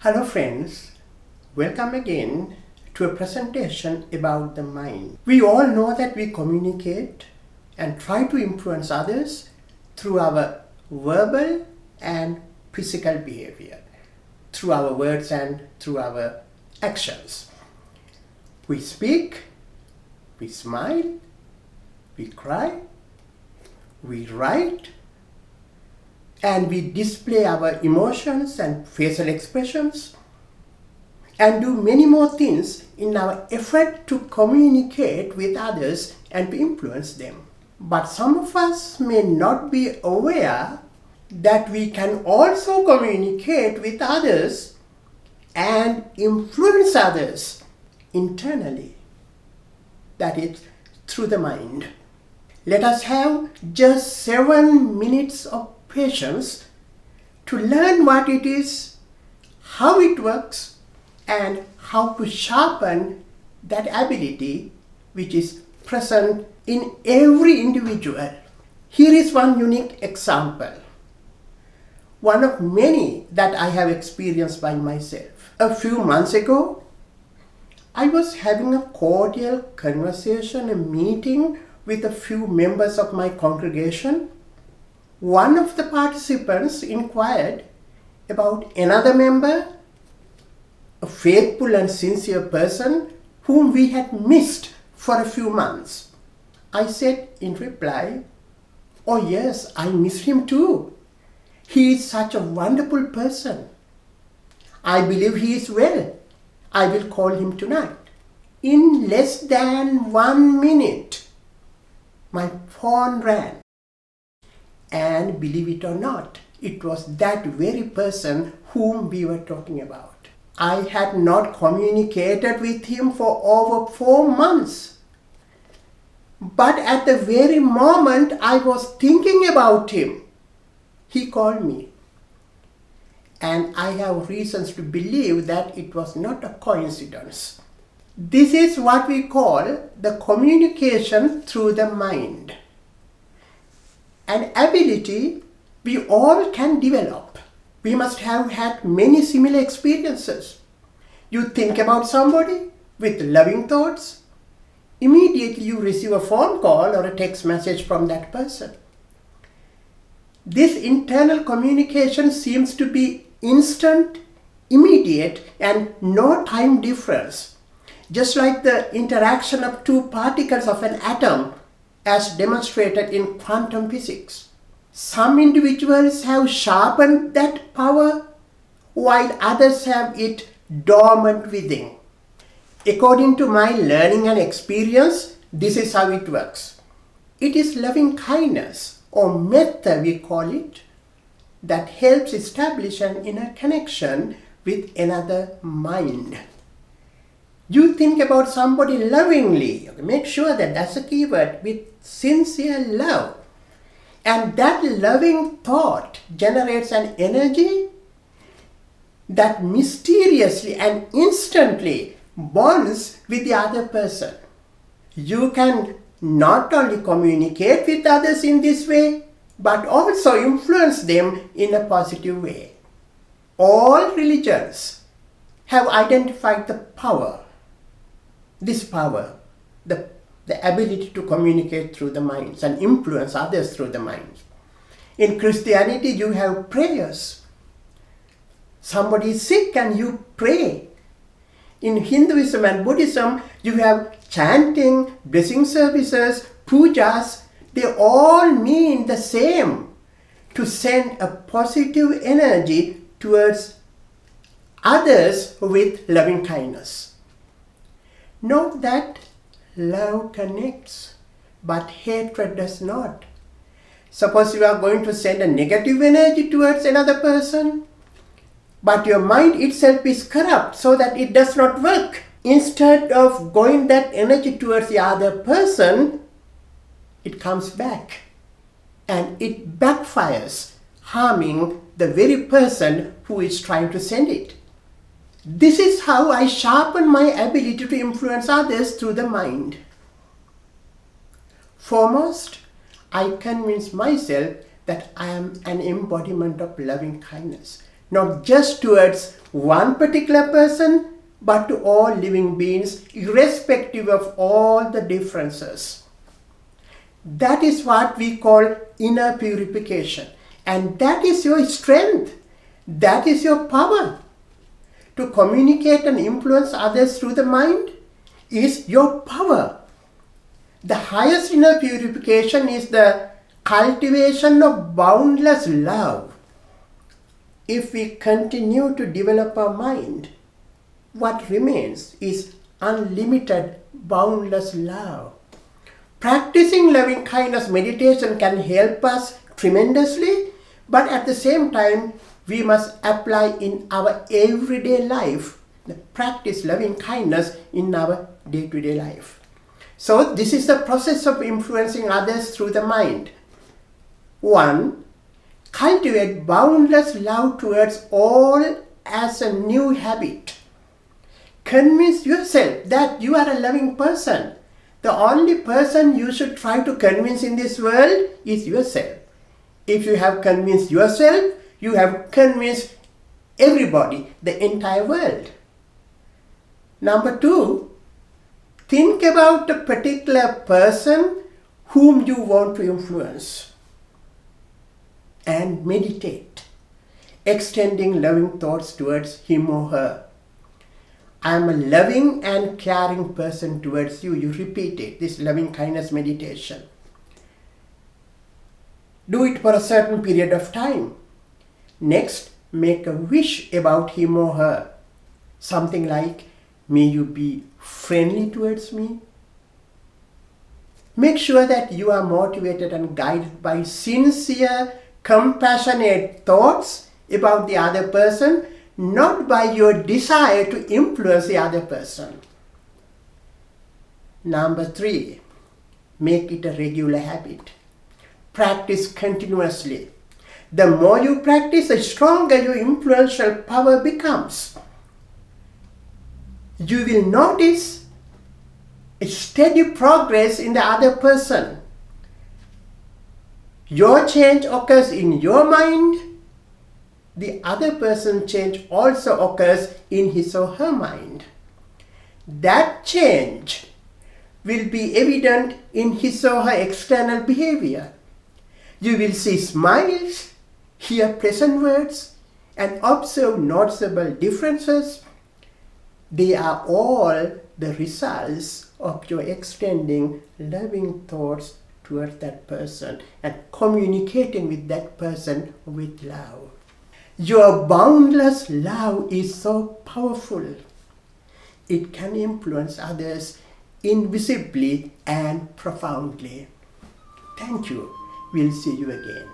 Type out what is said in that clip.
Hello friends, welcome again to a presentation about the mind. We all know that we communicate and try to influence others through our verbal and physical behavior, through our words and through our actions. We speak, we smile, we cry, we write, and we display our emotions and facial expressions and do many more things in our effort to communicate with others and to influence them. But some of us may not be aware that we can also communicate with others and influence others internally. That is, through the mind. Let us have just 7 minutes of patience to learn what it is, how it works, and how to sharpen that ability which is present in every individual. Here is one unique example, one of many that I have experienced by myself. A few months ago, I was having a cordial conversation, a meeting with a few members of my congregation. One of the participants inquired about another member, a faithful and sincere person whom we had missed for a few months. I said in reply, "Oh yes, I miss him too. He is such a wonderful person. I believe he is well. I will call him tonight." In less than 1 minute, my phone rang. And believe it or not, it was that very person whom we were talking about. I had not communicated with him for over 4 months. But at the very moment I was thinking about him, he called me. And I have reasons to believe that it was not a coincidence. This is what we call the communication through the mind. An ability we all can develop. We must have had many similar experiences. You think about somebody with loving thoughts. Immediately you receive a phone call or a text message from that person. This internal communication seems to be instant, immediate, and no time difference. Just like the interaction of two particles of an atom as demonstrated in quantum physics. Some individuals have sharpened that power while others have it dormant within. According to my learning and experience, this is how it works. It is loving kindness, or metta we call it, that helps establish an inner connection with another mind. You think about somebody lovingly. Make sure that that's a key word, with sincere love. And that loving thought generates an energy that mysteriously and instantly bonds with the other person. You can not only communicate with others in this way, but also influence them in a positive way. All religions have identified the power, this power, the ability to communicate through the minds and influence others through the minds. In Christianity, you have prayers. Somebody is sick and you pray. In Hinduism and Buddhism, you have chanting, blessing services, pujas. They all mean the same, to send a positive energy towards others with loving kindness. Note that love connects, but hatred does not. Suppose you are going to send a negative energy towards another person, but your mind itself is corrupt so that it does not work. Instead of going that energy towards the other person, it comes back and it backfires, harming the very person who is trying to send it. This is how I sharpen my ability to influence others through the mind. Foremost, I convince myself that I am an embodiment of loving kindness. not just towards one particular person, but to all living beings, irrespective of all the differences. That is what we call inner purification. And that is your strength. That is your power. To communicate and influence others through the mind is your power. The highest inner purification is the cultivation of boundless love. If we continue to develop our mind, what remains is unlimited, boundless love. Practicing loving kindness meditation can help us tremendously, but at the same time, we must apply in our everyday life, practice loving kindness in our day-to-day life. So this is the process of influencing others through the mind. 1. Cultivate boundless love towards all as a new habit. Convince yourself that you are a loving person. The only person you should try to convince in this world is yourself. If you have convinced yourself, you have convinced everybody, the entire world. Number 2, think about a particular person whom you want to influence and meditate, extending loving thoughts towards him or her. I am a loving and caring person towards you. You repeat it, this loving kindness meditation. Do it for a certain period of time. Next, make a wish about him or her. Something like, may you be friendly towards me. Make sure that you are motivated and guided by sincere, compassionate thoughts about the other person, not by your desire to influence the other person. Number 3, make it a regular habit. Practice continuously. The more you practice, the stronger your influential power becomes. You will notice a steady progress in the other person. Your change occurs in your mind. The other person's change also occurs in his or her mind. That change will be evident in his or her external behavior. You will see smiles, hear pleasant words, and observe noticeable differences. They are all the results of your extending loving thoughts towards that person and communicating with that person with love. Your boundless love is so powerful. It can influence others invisibly and profoundly. Thank you. We'll see you again.